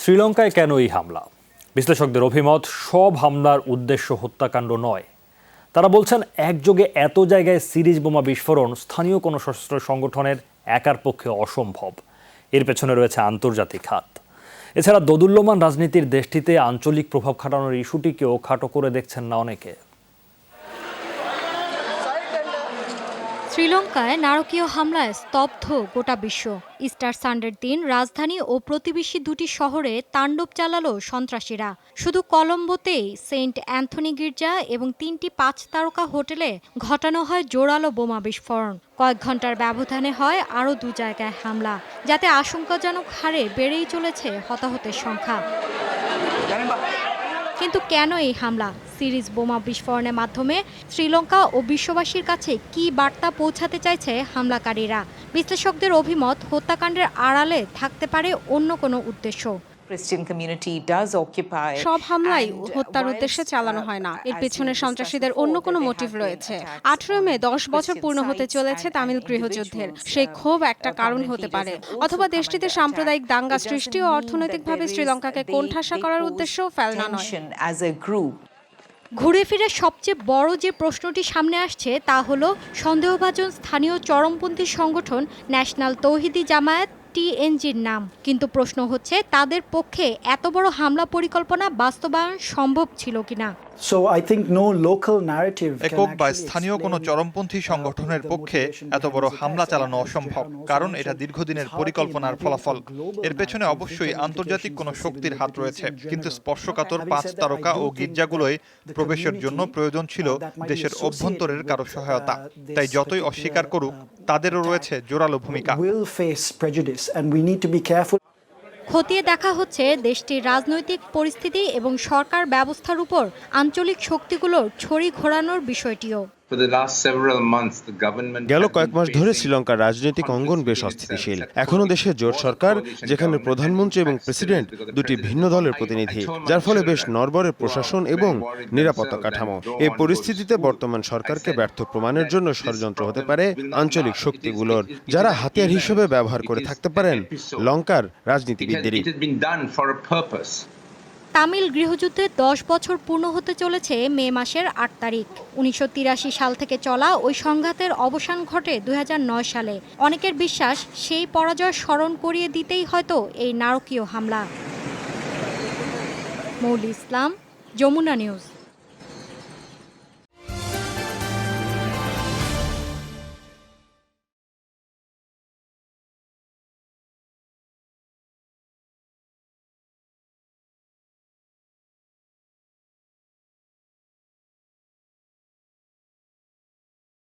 শ্রীলঙ্কায় কেন এই হামলা? বিশ্লেষকদের অভিমত, সব হামলার উদ্দেশ্য হত্যাকাণ্ড নয়। তারা বলছেন একযোগে এত জায়গায় সিরিজ বোমা বিস্ফোরণ স্থানীয় কোনো সশস্ত্র সংগঠনের একার পক্ষে অসম্ভব। এর পেছনে রয়েছে আন্তর্জাতিক হাত। এছাড়া দোদুল্যমান রাজনীতির দেশটিতে আঞ্চলিক প্রভাব খাটানোর ইস্যুটিকেও খাটো করে দেখছেন না অনেকে। শ্রীলঙ্কায় নারকীয় হামলায় স্তব্ধ গোটা বিশ্ব। ইস্টার সানডের দিন রাজধানী ও প্রতিবেশী দুটি শহরে তাণ্ডব চালালো সন্ত্রাসীরা। শুধু কলম্বোতেই সেন্ট অ্যান্থনি গির্জা এবং ৩টি ৫ তারকা হোটেলে ঘটানো হয় জোরালো বোমা বিস্ফোরণ। কয়েক ঘন্টার ব্যবধানে হয় আরও ২ জায়গায় হামলা, যাতে আশঙ্কাজনক হারে বেড়েই চলেছে হতাহতের সংখ্যা। কিন্তু কেন এই হামলা? সিরিজ বোমা বিস্ফোরণের মাধ্যমে শ্রীলঙ্কা ও বিশ্ববাসীর কাছে কী বার্তা পৌঁছাতে চাইছে হামলাকারীরা? বিশ্লেষকদের অভিমত, হত্যাকাণ্ডের আড়ালে থাকতে পারে অন্য কোনো উদ্দেশ্য। সব হামলাই হত্যার উদ্দেশ্যে চালানো হয় না, এর পেছনে সন্ত্রাসীদের অন্য কোনো মোটিভ রয়েছে। 18 মে 10 বছর পূর্ণ হতে চলেছে তামিল গৃহযুদ্ধের। সেই ক্ষোভ একটা কারণ হতে পারে, অথবা দেশটিতে সাম্প্রদায়িক দাঙ্গা সৃষ্টি ও অর্থনৈতিকভাবে শ্রীলঙ্কাকে কোণঠাসা করার উদ্দেশ্য ফেলনা নয়। ঘুরে ফিরে সবচেয়ে বড় যে প্রশ্নটি সামনে আসছে তা হলো সন্দেহভাজন স্থানীয় চরমপন্থী সংগঠন ন্যাশনাল তৌহিদি জামায়াত TNGর নাম। কিন্তু প্রশ্ন হচ্ছে, তাদের পক্ষে এত বড় হামলা পরিকল্পনা বাস্তবায়ন সম্ভব ছিল কিনা। একক বা স্থানীয় কোনো চরমপন্থী সংগঠনের পক্ষে এত বড় হামলা চালানো অসম্ভব, কারণ এটা দীর্ঘদিনের পরিকল্পনার ফলাফল। এর পেছনে অবশ্যই আন্তর্জাতিক কোনো শক্তির হাত রয়েছে, কিন্তু স্পর্শকাতর ৫ তারকা ও গির্জাগুলোয় প্রবেশের জন্য প্রয়োজন ছিল দেশের অভ্যন্তরের কারো সহায়তা। তাই যতই অস্বীকার করুক, তাদেরও রয়েছে জোরালো ভূমিকা। খতিয়ে দেখা হচ্ছে দেশটির রাজনৈতিক পরিস্থিতি এবং সরকার ব্যবস্থার উপর আঞ্চলিক শক্তিগুলোর ছড়ি ঘোরানোর বিষয়টিও। গেল কয়েক মাস ধরে শ্রীলঙ্কার রাজনৈতিক অঙ্গন বেশ অস্থিতিশীল। এখনো দেশে জোট সরকার, যেখানে প্রধানমন্ত্রী এবং প্রেসিডেন্ট দুটি ভিন্ন দলের প্রতিনিধি, যার ফলে বেশ নড়বড়ে প্রশাসন এবং নিরাপত্তা কাঠামো। এই পরিস্থিতিতে বর্তমান সরকারকে ব্যর্থ প্রমাণের জন্য ষড়যন্ত্র হতে পারে আঞ্চলিক শক্তিগুলোর, যারা হাতিয়ার হিসেবে ব্যবহার করে থাকতে পারেন লঙ্কার রাজনীতিবিদদেরই। তামিল গৃহযুদ্ধে 10 বছর পূর্ণ হতে চলেছে মে মাসের 8 তারিখ। 1983 সাল থেকে চলা ওই সংঘাতের অবসান ঘটে 2009 সালে। অনেকের বিশ্বাস, সেই পরাজয় স্মরণ করিয়ে দিতেই হয়তো এই নারকীয় হামলা। মৌলি ইসলাম, যমুনা নিউজ।